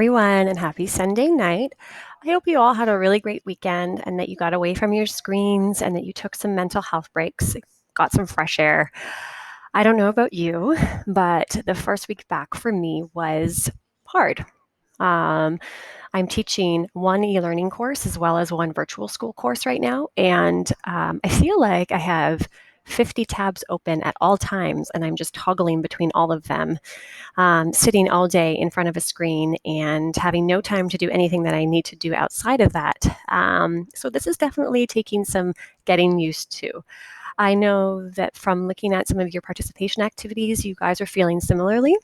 Everyone, and happy Sunday night. I hope you all had a really great weekend and that you got away from your screens and that you took some mental health breaks, got some fresh air. I don't know about you, but the first week back for me was hard. Um, I'm teaching one e-learning course as well as one virtual school course right now, and I feel like I have 50 tabs open at all times, and I'm just toggling between all of them, sitting all day in front of a screen and having no time to do anything that I need to do outside of that. So this is definitely taking some getting used to. I know that from looking at some of your participation activities, you guys are feeling similarly.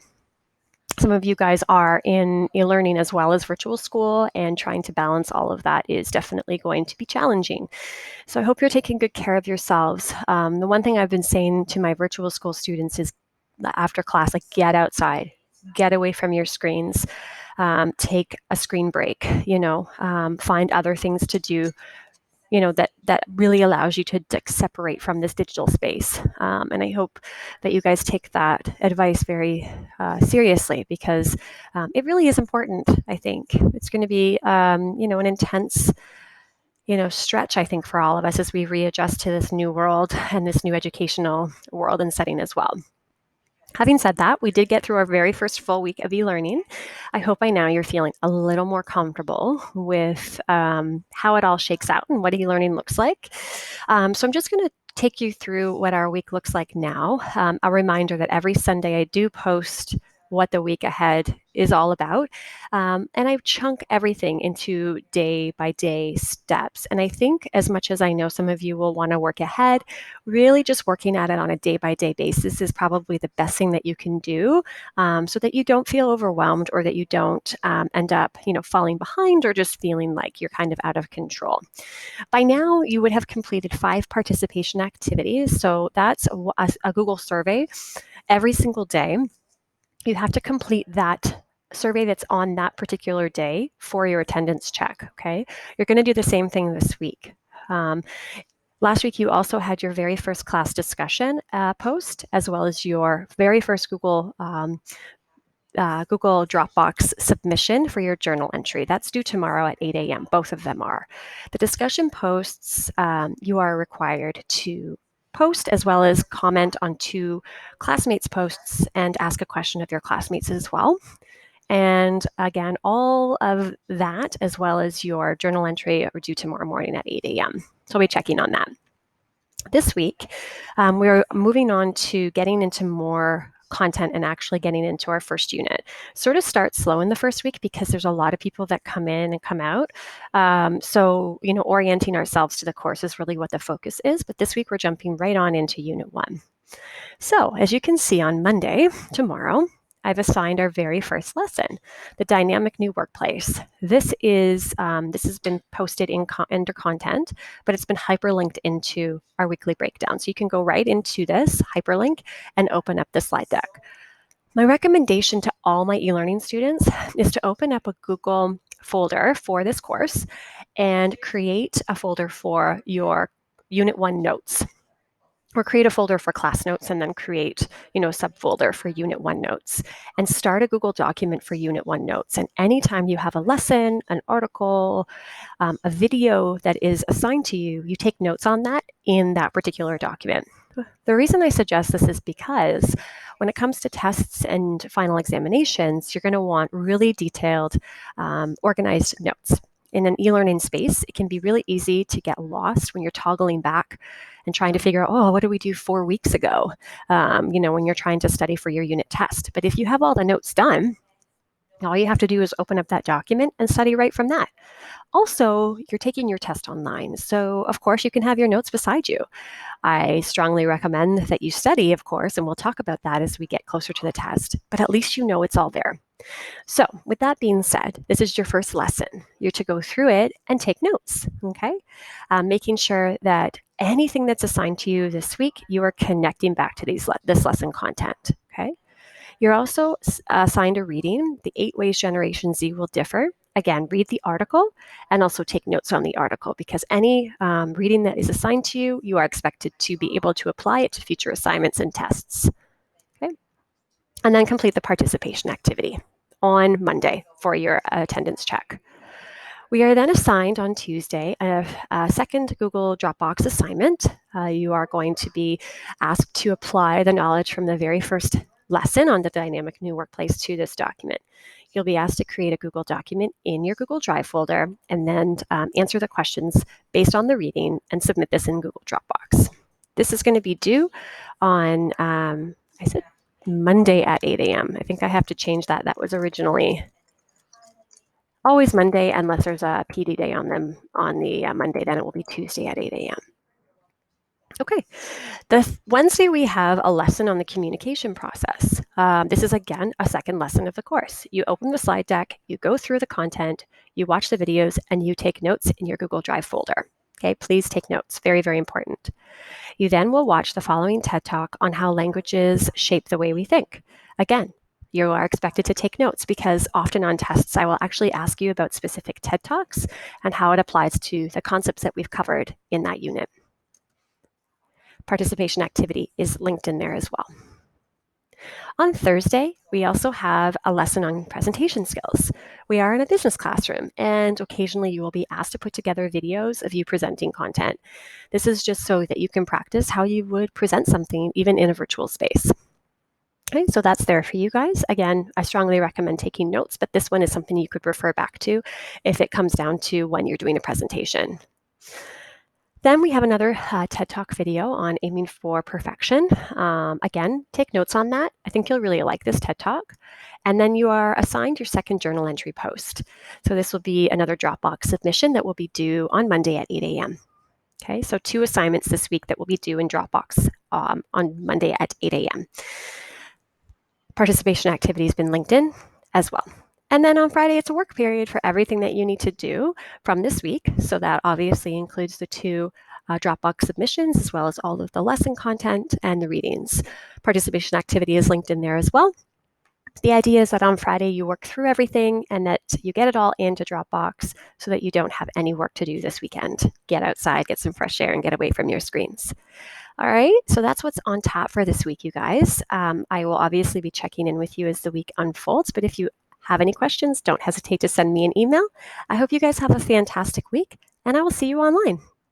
Some of you guys are in e-learning as well as virtual school, and trying to balance all of that is definitely going to be challenging. So I hope you're taking good care of yourselves. The one thing I've been saying to my virtual school students is after class, like, get outside, get away from your screens, take a screen break, find other things to do, that really allows you to separate from this digital space. And I hope that you guys take that advice very seriously, because it really is important. I think it's going to be, an intense stretch, I think, for all of us as we readjust to this new world and this new educational world and setting as well. Having said that, we did get through our very first full week of e-learning. I hope by now you're feeling a little more comfortable with how it all shakes out and what e-learning looks like. So I'm just going to take you through what our week looks like now. A reminder that every Sunday I do post what the week ahead is all about. And I chunk everything into day by day steps. And I think, as much as I know some of you will want to work ahead, really just working at it on a day by day basis is probably the best thing that you can do, so that you don't feel overwhelmed, or that you don't end up, falling behind, or just feeling like you're kind of out of control. By now, you would have completed 5 participation activities. So that's a Google survey every single day. You have to complete that survey that's on that particular day for your attendance check, okay? You're going to do the same thing this week. Last week, you also had your very first class discussion post, as well as your very first Google Dropbox submission for your journal entry. That's due tomorrow at 8 a.m. Both of them are. The discussion posts, you are required to post, as well as comment on 2 classmates' posts and ask a question of your classmates as well. And again, all of that, as well as your journal entry, are due tomorrow morning at 8 a.m. So I'll be checking on that. This week, we're moving on to getting into more content and actually getting into our first unit. Sort of start slow in the first week because there's a lot of people that come in and come out. So, orienting ourselves to the course is really what the focus is. But this week, we're jumping right on into Unit 1. So, as you can see, on Monday, tomorrow, I've assigned our very first lesson, the dynamic new workplace. This has been posted under content, but it's been hyperlinked into our weekly breakdown. So you can go right into this hyperlink and open up the slide deck. My recommendation to all my e-learning students is to open up a Google folder for this course and create a folder for your Unit 1 notes, or create a folder for class notes and then create, a subfolder for Unit 1 notes, and start a Google document for Unit 1 notes. And anytime you have a lesson, an article, a video that is assigned to you, you take notes on that in that particular document. The reason I suggest this is because when it comes to tests and final examinations, you're going to want really detailed, organized notes. In an e-learning space, it can be really easy to get lost when you're toggling back and trying to figure out, what did we do 4 weeks ago? When you're trying to study for your unit test. But if you have all the notes done, all you have to do is open up that document and study right from that. Also, you're taking your test online, so of course you can have your notes beside you. I strongly recommend that you study, of course, and we'll talk about that as we get closer to the test, but at least you know it's all there. So with that being said, this is your first lesson. You're to go through it and take notes, okay? Making sure that anything that's assigned to you this week, you are connecting back to this lesson content, okay? You're also assigned a reading. The 8 ways Generation Z will differ. Again, read the article and also take notes on the article, because any reading that is assigned to you, you are expected to be able to apply it to future assignments and tests. Okay? And then complete the participation activity. on Monday for your attendance check. We are then assigned on Tuesday a second Google Dropbox assignment. You are going to be asked to apply the knowledge from the very first lesson on the dynamic new workplace to this document. You'll be asked to create a Google document in your Google Drive folder and then answer the questions based on the reading and submit this in Google Dropbox. This is going to be due on, I said Monday at 8 a.m. I think I have to change that. That was originally always Monday, unless there's a PD day on them on the Monday, then it will be Tuesday at 8 a.m. Okay, the Wednesday we have a lesson on the communication process. This is again a second lesson of the course. You open the slide deck, you go through the content, you watch the videos, and you take notes in your Google Drive folder. Okay, please take notes, very, very important. You then will watch the following TED Talk on how languages shape the way we think. Again, you are expected to take notes because often on tests, I will actually ask you about specific TED Talks and how it applies to the concepts that we've covered in that unit. Participation activity is linked in there as well. On Thursday, we also have a lesson on presentation skills. We are in a business classroom, and occasionally you will be asked to put together videos of you presenting content. This is just so that you can practice how you would present something even in a virtual space. Okay, so that's there for you guys. Again, I strongly recommend taking notes, but this one is something you could refer back to if it comes down to when you're doing a presentation. Then we have another TED Talk video on aiming for perfection. Again, take notes on that. I think you'll really like this TED Talk. And then you are assigned your second journal entry post. So this will be another Dropbox submission that will be due on Monday at 8 a.m. Okay, so 2 assignments this week that will be due in Dropbox on Monday at 8 a.m. Participation activity has been linked in as well. And then on Friday, it's a work period for everything that you need to do from this week. So that obviously includes the 2 Dropbox submissions, as well as all of the lesson content and the readings. Participation activity is linked in there as well. The idea is that on Friday, you work through everything and that you get it all into Dropbox so that you don't have any work to do this weekend. Get outside, get some fresh air, and get away from your screens. All right, so that's what's on tap for this week, you guys. I will obviously be checking in with you as the week unfolds, but if you have any questions, don't hesitate to send me an email. I hope you guys have a fantastic week, and I will see you online.